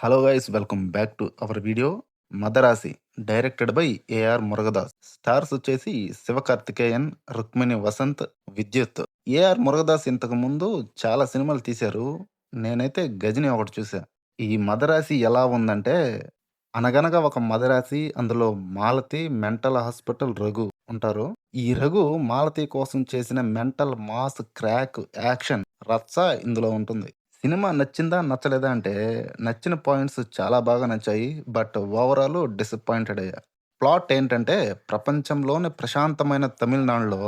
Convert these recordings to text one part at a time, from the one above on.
Hello guys, welcome back to our video. Madharasi directed by AR Murugadoss. Stars వచ్చేసి శివకార్తికేయన్, రుక్మిణి వసంత్, విద్యుత్. AR Murugadoss ఇంతకు ముందు చాలా సినిమాలు తీశారు. నేనైతే గజిని ఒకటి చూసా. ఈ మదరాసి ఎలా ఉందంటే, అనగనగా ఒక మదరాసి, అందులో మాలతి, మెంటల్ హాస్పిటల్ రఘు ఉంటారు. ఈ రఘు మాలతి కోసం చేసిన మెంటల్ మాస్ క్రాక్ యాక్షన్ రచ్చ ఇందులో ఉంటుంది. సినిమా నచ్చిందా? నచ్చలేదా? అంటే నచ్చిన పాయింట్స్ చాలా బాగా నచ్చాయి. బట్ ఓవరాల్ డిసప్పాయింటెడ్ అయ్యా. ప్లాట్ ఏంటంటే, ప్రపంచంలోనే ప్రశాంతమైన తమిళనాడులో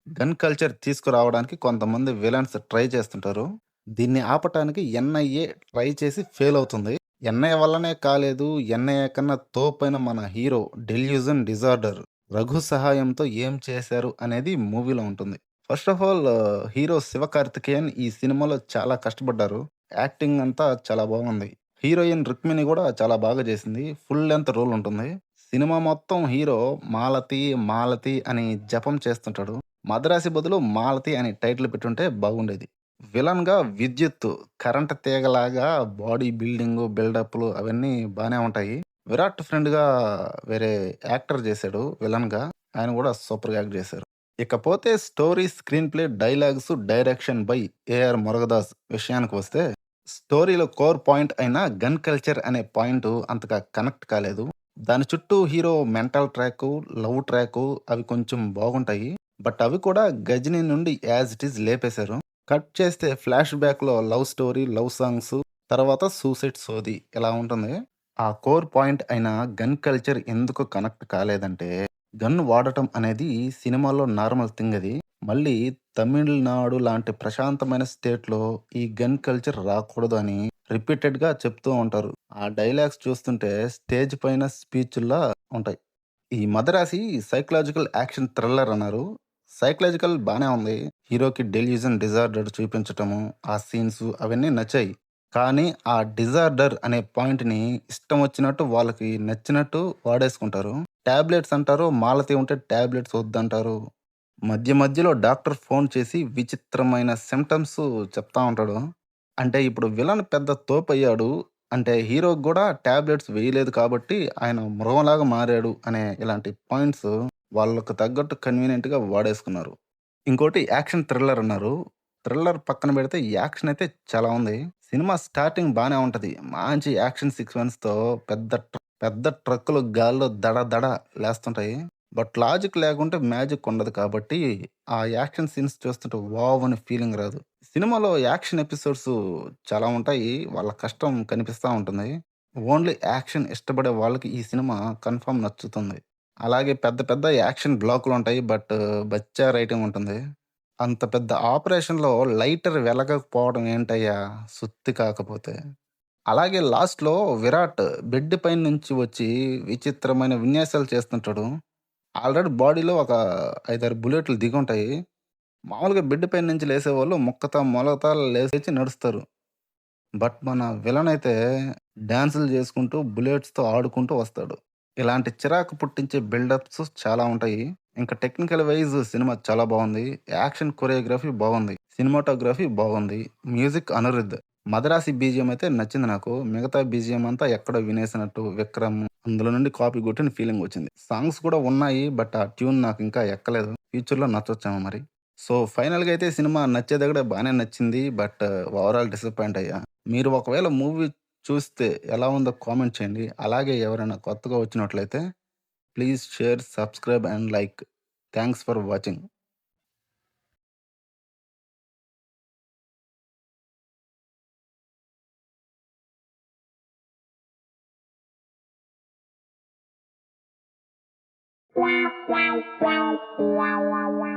గన్ కల్చర్ తీసుకురావడానికి కొంతమంది విలన్స్ ట్రై చేస్తుంటారు. దీన్ని ఆపటానికి ఎన్ఐఏ ట్రై చేసి ఫెయిల్ అవుతుంది. ఎన్ఐఏ వల్లనే కాలేదు. ఎన్ఐఏ కన్నా తోపైన మన హీరో డెల్యూజన్ డిజార్డర్ రఘు సహాయంతో ఏం చేశారు అనేది మూవీలో ఉంటుంది. First of all hero Sivakarthikeyan ఈ సినిమాలో చాలా కష్టపడ్డారు. యాక్టింగ్ అంతా చాలా బాగుంది. హీరోయిన్ రుక్మిణి కూడా చాలా బాగా చేసింది. ఫుల్ లెంత్ రోల్ ఉంటుంది. సినిమా మొత్తం హీరో మాలతి, మాలతి అని జపం చేస్తుంటాడు. మద్రాసి బదులు మాలతి అని టైటిల్ పెట్టుంటే బాగుండేది. విలన్‌గా విద్యుత్ కరెంట్ తీగలాగా బాడీ బిల్డింగు, బిల్డప్‌లు అవన్నీ బానే ఉంటాయి. విరాట్ ఫ్రెండ్‌గా వేరే యాక్టర్ చేశాడు విలన్‌గా. ఆయన కూడా సూపర్‌గా యాక్ట్ చేశారు. ఇకపోతే story, screen play, dialogues, direction by AR Murugadoss విషయానికి వస్తే, స్టోరీలో కోర్ పాయింట్ అయిన గన్ కల్చర్ అనే పాయింట్ అంతగా కనెక్ట్ కాలేదు. దాని చుట్టూ hero mental track, love track అవి కొంచెం బాగుంటాయి. బట్ అవి కూడా 'గజిని' నుండి యాజ్ ఇట్ ఈజ్ లేపేశారు. కట్ చేస్తే ఫ్లాష్ బ్యాక్‌లో లవ్ స్టోరీ, లవ్ సాంగ్స్, తర్వాత సూసైడ్ సోది ఇలా ఉంటుంది. ఆ కోర్ పాయింట్ అయిన గన్ కల్చర్ ఎందుకు కనెక్ట్ కాలేదంటే, గన్ వాడటం అనేది సినిమాలో నార్మల్ థింగ్ అది. మళ్ళీ తమిళనాడు లాంటి ప్రశాంతమైన స్టేట్‌లో ఈ గన్ కల్చర్ రాకూడదు అని రిపీటెడ్‌గా చెప్తూ ఉంటారు. ఆ డైలాగ్స్ చూస్తుంటే స్టేజ్ పైన స్పీచ్‌ల్లా ఉంటాయి. ఈ 'మదరాసి' సైకలాజికల్ యాక్షన్ థ్రిల్లర్ అన్నారు. సైకలాజికల్ బానే ఉంది. హీరోకి డెల్యూజన్ డిజార్డర్ చూపించటము, ఆ సీన్స్ అవన్నీ నచ్చాయి. కానీ ఆ డిజార్డర్ అనే పాయింట్‌ని ఇష్టం వచ్చినట్టు వాళ్ళకి నచ్చినట్టు వాడేసుకుంటారు. టాబ్లెట్స్ అంటారు. మాలతి ఉంటే టాబ్లెట్స్ వద్దంటారు. మధ్య మధ్యలో డాక్టర్ ఫోన్ చేసి విచిత్రమైన సింప్టమ్స్ చెప్తా ఉంటాడు. అంటే ఇప్పుడు విలన్ పెద్ద తోపయ్యాడు. అంటే హీరోకి గూడా టాబ్లెట్స్ వేయలేదు కాబట్టి ఆయన మృగంలాగా మారాడు అనే ఇలాంటి పాయింట్స్ వాళ్ళకు తగ్గట్టు కన్వీనియంట్‌గా వాడేసుకున్నారు. ఇంకోటి యాక్షన్ థ్రిల్లర్ అన్నారు. థ్రిల్లర్ పక్కన పెడితే యాక్షన్ అయితే చాలా ఉంది. సినిమా స్టార్టింగ్ బానే ఉంటది. మంచి యాక్షన్ సీక్వెన్స్‌తో పెద్ద ట్రక్కులు గాల్లో దడ దడ లేస్తుంటాయి. బట్ లాజిక్ లేకుంటే మ్యాజిక్ ఉండదు కాబట్టి, ఆ యాక్షన్ సీన్స్ చూస్తుంటే వావ్! అనే ఫీలింగ్ రాదు. సినిమాలో యాక్షన్ ఎపిసోడ్స్ చాలా ఉంటాయి. వాళ్ళ కష్టం కనిపిస్తా ఉంటుంది. ఓన్లీ యాక్షన్ ఇష్టపడే వాళ్ళకి ఈ సినిమా కన్ఫర్మ్ నచ్చుతుంది. అలాగే పెద్ద పెద్ద యాక్షన్ బ్లాకులుంటాయి. బట్ బచ్చా రైటింగ్ ఉంటుంది. అంత పెద్ద ఆపరేషన్‌లో లైటర్ వెలగకపోవడం ఏంటయ్యా! సుత్తి కాకపోతే. అలాగే లాస్ట్‌లో విరాట్ బెడ్ పైన నుంచి వచ్చి విచిత్రమైన విన్యాసాలు చేస్తుంటాడు. ఆల్రెడీ బాడీలో ఒక 5, 6 బుల్లెట్లు దిగుంటాయి. మామూలుగా బెడ్ పైన నుంచి లేసేవాళ్ళు ముక్కతా, మొలగతా లేసి నడుస్తారు. బట్ మన విలన్ అయితే డాన్సులు చేసుకుంటూ, బుల్లెట్స్‌తో ఆడుకుంటూ వస్తాడు. ఇలాంటి చిరాకు పుట్టించే బిల్డప్స్ చాలా ఉంటాయి. ఇంకా టెక్నికల్ వైస్ సినిమా చాలా బాగుంది. యాక్షన్ కొరియోగ్రఫీ బాగుంది. సినిమాటోగ్రఫీ బాగుంది. మ్యూజిక్ అనిరుద్. మద్రాసి బీజీఎం అయితే నచ్చింది నాకు. మిగతా బీజీఎం అంతా ఎక్కడో వినేసినట్టు 'విక్రమ్' అందులో నుండి కాపీ కొట్టిన ఫీలింగ్ వచ్చింది. సాంగ్స్ కూడా ఉన్నాయి. బట్ ఆ ట్యూన్ నాకు ఇంకా ఎక్కలేదు. ఫ్యూచర్‌లో నచ్చొచ్చేమో మరి. సో, ఫైనల్‌గా అయితే సినిమా నచ్చేదగ్గడ బానే నచ్చింది. బట్ ఓవరాల్ డిసప్పాయింట్ అయ్యా. మీరు ఒకవేళ మూవీ చూస్తే ఎలా ఉందో కామెంట్ చేయండి. అలాగే ఎవరైనా కొత్తగా వచ్చినట్లయితే please share, subscribe and like. Thanks for watching. Wow, wow, wow, wow, wow, wow.